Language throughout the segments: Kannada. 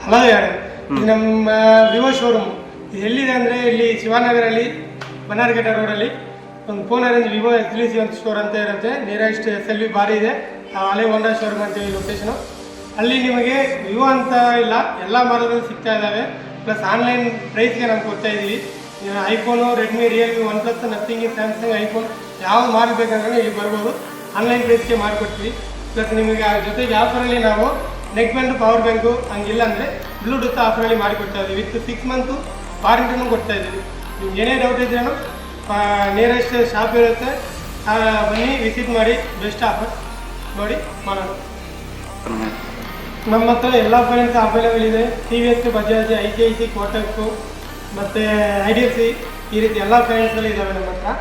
ಅಲ್ಲದೆ ಇದು ನಮ್ಮ ವಿವೋ ಶೋರೂಮ್. ಇದು ಎಲ್ಲಿದೆ ಅಂದರೆ ಇಲ್ಲಿ ಶಿವಾನಗರಲ್ಲಿ ಬನ್ನಾರ್ಘಟ್ಟ ರೋಡಲ್ಲಿ ಒಂದು ಫೋನ್ ಅರೇಂಜ್ ವಿವೋ ಎಕ್ಸ್ಕ್ಲೂಸಿವ್ ಅಂತ ಸ್ಟೋರ್ ಅಂತ ಇರುತ್ತೆ. ನಿಯರೆಸ್ಟ್ SLV ಬಾರಿ ಇದೆ, ಹಳೆ ಹೋಂಡಾ ಶೋರೂಮ್ ಅಂತೀವಿ ಲೊಕೇಶನು. ಅಲ್ಲಿ ನಿಮಗೆ ವಿವೋ ಅಂತ ಇಲ್ಲ, ಎಲ್ಲ ಮಾಡೆಲ್ಗಳು ಸಿಗ್ತಾ ಇದ್ದಾವೆ. ಪ್ಲಸ್ ಆನ್ಲೈನ್ ಪ್ರೈಸ್ಗೆ ನಾವು ಕೊಡ್ತಾ ಇದ್ದೀವಿ. IPhone, Redmi, Realme, one plus, nothing, Samsung, iPhone ಯಾವ್ದು ಮಾಲ್ ಬೇಕಂದ್ರೆ ಇಲ್ಲಿ ಬರ್ಬೋದು. ಆನ್ಲೈನ್ ಪ್ರೈಸ್ಗೆ ಮಾಡಿಕೊಡ್ತೀವಿ. ಪ್ಲಸ್ ನಿಮಗೆ ಜೊತೆಗೆ ಆಫರಲ್ಲಿ ನಾವು ನೆಕ್ ಬ್ಯಾಂಡು, ಪವರ್ ಬ್ಯಾಂಕು ಹಂಗಿಲ್ಲ ಅಂದರೆ ಬ್ಲೂಟೂತ್ ಆಫರಲ್ಲಿ ಮಾಡಿಕೊಡ್ತಾ ಇದ್ದೀವಿ. ವಿತ್ 6 ಮಂತು ವಾರಂಟಿನೂ ಕೊಡ್ತಾ ಇದ್ದೀವಿ. ನಿಮ್ಗೆ ಏನೇ ಡೌಟ್ ಇದ್ರೇನು ನಿಯರೆಸ್ಟ್ ಶಾಪ್ ಇರುತ್ತೆ, ಬನ್ನಿ ವಿಸಿಟ್ ಮಾಡಿ, ಬೆಸ್ಟ್ ಆಫರ್ ನೋಡಿ ಮಾಡೋಣ. ನಮ್ಮ ಹತ್ರ ಎಲ್ಲ ಫೈನಾನ್ಸ್ ಅವೈಲೇಬಲ್ ಇದೆ. TVS, ಬಜಾಜ್, ICICI, ಕೋಟಕ್ಕು ಮತ್ತು IDFC ಈ ರೀತಿ ಎಲ್ಲ ಫೈನಾನ್ಸಲ್ಲಿ ಇದ್ದಾವೆ ನಮ್ಮ ಹತ್ರ.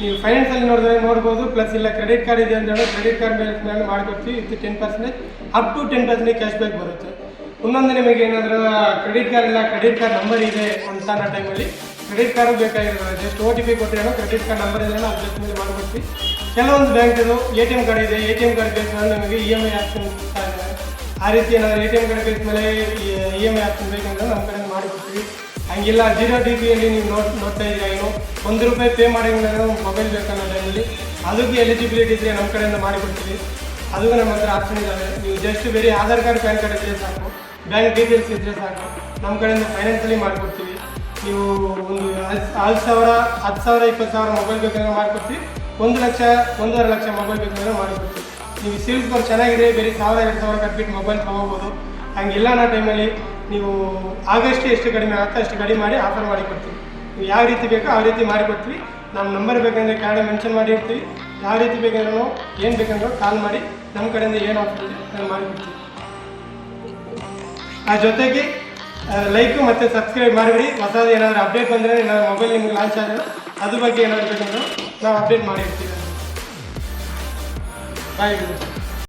ನೀವು ಫೈನಾನ್ಸಲ್ಲಿ ನೋಡ್ಬೋದು. ಪ್ಲಸ್ ಇಲ್ಲ ಕ್ರೆಡಿಟ್ ಕಾರ್ಡ್ ಇದೆ ಅಂತ ಕ್ರೆಡಿಟ್ ಕಾರ್ಡ್ ಮೇಲೆ ಮಾಡಿಕೊಡ್ತೀವಿ. With 10% up to 10% cash back ಬರುತ್ತೆ. ಇನ್ನೊಂದು ನಿಮಗೆ ಏನಾದರೂ ಕ್ರೆಡಿಟ್ ಕಾರ್ಡ್ ಇಲ್ಲ, ಕ್ರೆಡಿಟ್ ಕಾರ್ಡ್ ನಂಬರ್ ಇದೆ ಅಂತ ಅನ್ನೋ ಟೈಮಲ್ಲಿ ಕ್ರೆಡಿಟ್ ಕಾರ್ಡ್ ಬೇಕಾಗಿರೋದು ಜಸ್ಟ್ OTP ಕೊಟ್ಟರೆ ಕ್ರೆಡಿಟ್ ಕಾರ್ಡ್ ನಂಬರ್ ಇದೆ ಅಡ್ಜಸ್ಟ್ ಮೇಲೆ ಮಾಡಿಕೊಡ್ತೀವಿ. ಕೆಲವೊಂದು ಬ್ಯಾಂಕದು ATM ಕಾರ್ಡ್ ಇದೆ, ATM ಕಾರ್ಡ್ ಬೇಸ್ ಮೇಲೆ ನಮಗೆ EMI ಆಪ್ಷನ್ ಸಿಗ್ತಾ ಇದೆ. ಆ ರೀತಿ ಏನಾದರೂ ATM ಕಾರ್ಡ್ ಬೇಸ್ ಮೇಲೆ EMI ಆಪ್ಷನ್ ಬೇಕಂದ್ರೆ ನಮ್ಮ ಕಡೆ ಮಾಡಿಕೊಡ್ತೀವಿ. ಹಂಗಿಲ್ಲ 0 DBಯಲ್ಲಿ ನೀವು ನೋಡ್ತಾ ಇದ್ದೀರಾ, ಏನು ₹1 ಪೇ ಮಾಡೋಂಗಿಲ್ಲ ಮೊಬೈಲ್ ಬೇಕನ್ನೋ ಟೈಮಲ್ಲಿ ಅದಕ್ಕೆ ಎಲಿಜಿಬಿಲಿಟಿ ಇದ್ದರೆ ನಮ್ಮ ಕಡೆಯಿಂದ ಮಾಡಿಕೊಡ್ತೀವಿ. ಅದಕ್ಕೂ ನಮ್ಮ ಹತ್ರ ಆಪ್ಷನ್ ಇದ್ದಾವೆ. ನೀವು ಜಸ್ಟ್ ಬೇರೆ ಆಧಾರ್ ಕಾರ್ಡ್, ಪ್ಯಾನ್ ಕಾರ್ಡ್ ಇದ್ದರೆ ಸಾಕು, ಬ್ಯಾಂಕ್ ಡೀಟೇಲ್ಸ್ ಇದ್ದರೆ ಸಾಕು, ನಮ್ಮ ಕಡೆಯಿಂದ ಫೈನಾನ್ಸಲ್ಲಿ ಮಾಡಿಕೊಡ್ತೀವಿ. ನೀವು ಒಂದು 10,000, 10,000, 20,000 ಮೊಬೈಲ್ ಬೇಕಂದ್ರೆ ಮಾಡಿಕೊಡ್ತೀವಿ. 1 ಲಕ್ಷ, 1.5 ಲಕ್ಷ ಮೊಬೈಲ್ ಬೇಕಂದ್ರೆ ಮಾಡಿಕೊಡ್ತೀವಿ. ನೀವು ಸಿವಿಲ್ ಸ್ಕೋರ್ ಚೆನ್ನಾಗಿದೆ, ಬೇರೆ 1,000-2,000 ಕಟ್ಬಿಟ್ಟು ಮೊಬೈಲ್ ತೊಗೋಬೋದು. ಹಂಗಿಲ್ಲ ಅನ್ನೋ ಟೈಮಲ್ಲಿ ನೀವು ಆಗಷ್ಟು ಎಷ್ಟು ಕಡಿಮೆ ಆಗುತ್ತೋ ಅಷ್ಟು ಕಡಿಮೆ ಮಾಡಿ ಆಫರ್ ಮಾಡಿಕೊಡ್ತೀವಿ. ನೀವು ಯಾವ ರೀತಿ ಬೇಕೋ ಆ ರೀತಿ ಮಾಡಿಕೊಡ್ತೀವಿ. ನಮ್ಮ ನಂಬರ್ ಬೇಕಂದರೆ ಕಾರ್ಡ್ ಮೆನ್ಷನ್ ಮಾಡಿರ್ತೀವಿ. ಯಾವ ರೀತಿ ಬೇಕಂದ್ರೂ ಏನು ಬೇಕಂದ್ರೂ ಕಾಲ್ ಮಾಡಿ ನಮ್ಮ ಕಡೆಯಿಂದ ಏನು ಆಫರ್ ಇದೆ ನಾನು ಮಾಡಿಕೊಡ್ತೀವಿ. ಆ ಜೊತೆಗೆ ಲೈಕು ಮತ್ತು ಸಬ್ಸ್ಕ್ರೈಬ್ ಮಾಡಿಬಿಡಿ. ಹೊಸದು ಏನಾದರೂ ಅಪ್ಡೇಟ್ ಬಂದರೆ ನನ್ನ ಮೊಬೈಲ್ ನಿಮಗೆ ಲಾಂಚ್ ಆದರೆ ಅದ್ರ ಬಗ್ಗೆ ಏನಾದರೂ ಬೇಕಂದ್ರೆ ನಾವು ಅಪ್ಡೇಟ್ ಮಾಡಿರ್ತೀವಿ. ಬಾಯ್.